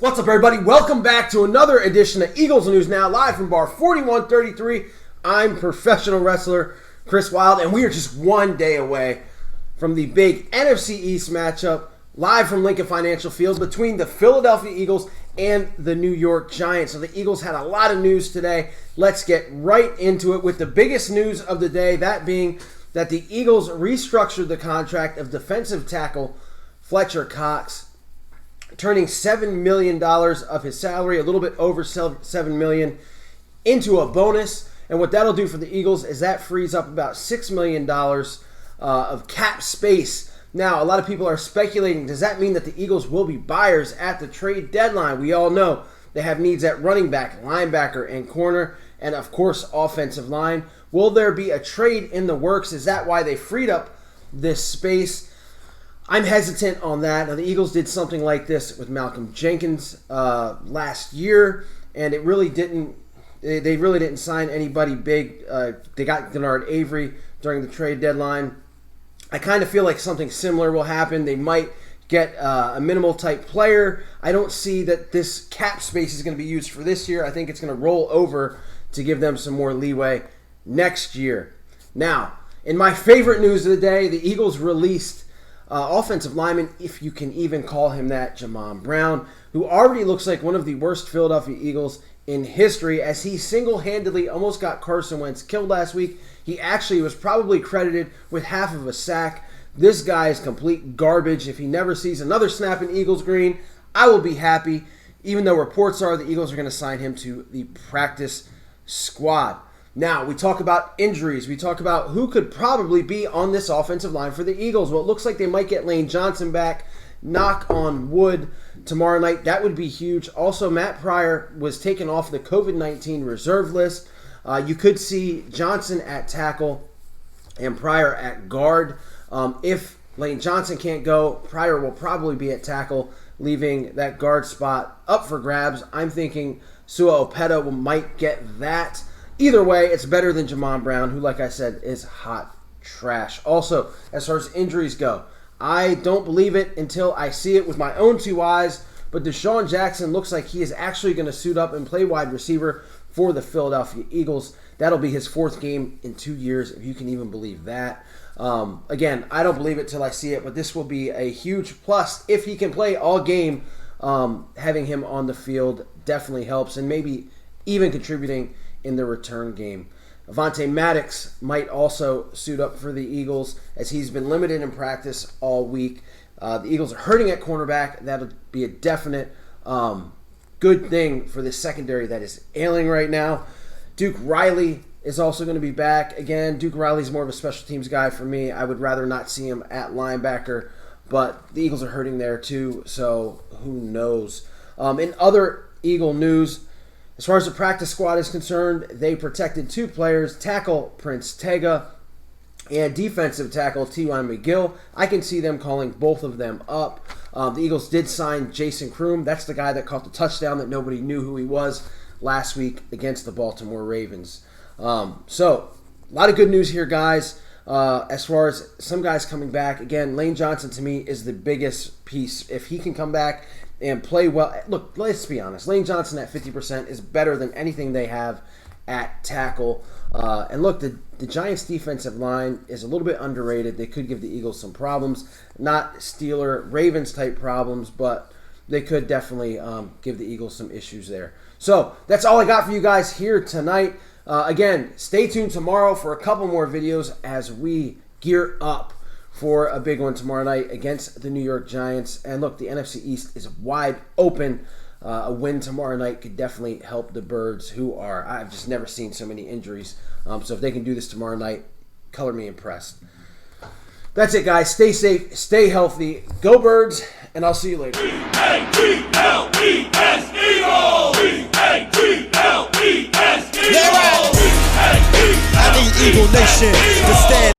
What's up, everybody? Welcome back to another edition of Eagles News Now, live from bar 4133. I'm professional wrestler Chris Wilde, and we are just one day away from the big NFC East matchup, live from Lincoln Financial Field, between the Philadelphia Eagles and the New York Giants. So the Eagles had a lot of news today. Let's get right into it with the biggest news of the day, that being that the Eagles restructured the contract of defensive tackle Fletcher Cox, turning $7 million of his salary, a little bit over $7 million, into a bonus. And what that'll do for the Eagles is that frees up about $6 million of cap space. Now, a lot of people are speculating, does that mean that the Eagles will be buyers at the trade deadline? We all know they have needs at running back, linebacker, and corner, and of course, offensive line. Will there be a trade in the works? Is that why they freed up this space? I'm hesitant on that. Now, the Eagles did something like this with Malcolm Jenkins last year, and it really didn't. They really didn't sign anybody big. They got Denard Avery during the trade deadline. I kind of feel like something similar will happen. They might get a minimal type player. I don't see that this cap space is going to be used for this year. I think it's going to roll over to give them some more leeway next year. Now, in my favorite news of the day, the Eagles released offensive lineman, if you can even call him that, Jamon Brown, who already looks like one of the worst Philadelphia Eagles in history, as he single-handedly almost got Carson Wentz killed last week. He actually was probably credited with half of a sack. This guy is complete garbage. If he never sees another snap in Eagles green, I will be happy, even though reports are the Eagles are going to sign him to the practice squad. Now, we talk about injuries. We talk about who could probably be on this offensive line for the Eagles. Well, it looks like they might get Lane Johnson back. Knock on wood tomorrow night. That would be huge. Also, Matt Pryor was taken off the COVID-19 reserve list. You could see Johnson at tackle and Pryor at guard. If Lane Johnson can't go, Pryor will probably be at tackle, leaving that guard spot up for grabs. I'm thinking Sua Opeta might get that. Either way, it's better than Jamon Brown, who, like I said, is hot trash. Also, as far as injuries go, I don't believe it until I see it with my own two eyes, but DESEAN Jackson looks like he is actually going to suit up and play wide receiver for the Philadelphia Eagles. That'll be his fourth game in 2 years, if you can even believe that. Again, I don't believe it till I see it, but this will be a huge plus. If he can play all game, having him on the field definitely helps, and maybe even contributing in the return game. Avonte Maddox might also suit up for the Eagles, as he's been limited in practice all week. The Eagles are hurting at cornerback. That'll be a definite good thing for the secondary that is ailing right now. Duke Riley is also going to be back. Again, Duke Riley's more of a special teams guy for me. I would rather not see him at linebacker, but the Eagles are hurting there too, so who knows. In other Eagle news, as far as the practice squad is concerned, they protected two players, tackle Prince Tega and defensive tackle T.Y. McGill. I can see them calling both of them up. The Eagles did sign Jason Kroom. That's the guy that caught the touchdown that nobody knew who he was last week against the Baltimore Ravens. So, a lot of good news here, guys. As far as some guys coming back, again, Lane Johnson to me is the biggest piece. If he can come back and play well, look, let's be honest, Lane Johnson at 50% is better than anything they have at tackle. And look, the Giants' defensive line is a little bit underrated. They could give the Eagles some problems. Not Steeler, Ravens type problems, but they could definitely give the Eagles some issues there. So that's all I got for you guys here tonight. Again, stay tuned tomorrow for a couple more videos as we gear up for a big one tomorrow night against the New York Giants. And look, the NFC East is wide open. A win tomorrow night could definitely help the Birds, who are, I've just never seen so many injuries. So if they can do this tomorrow night, color me impressed. That's it, guys. Stay safe, stay healthy. Go Birds, and I'll see you later. E-A-G-L-E-S Eagles! E-A-G-L-E-S Eagles! I need Eagle Nation to stand.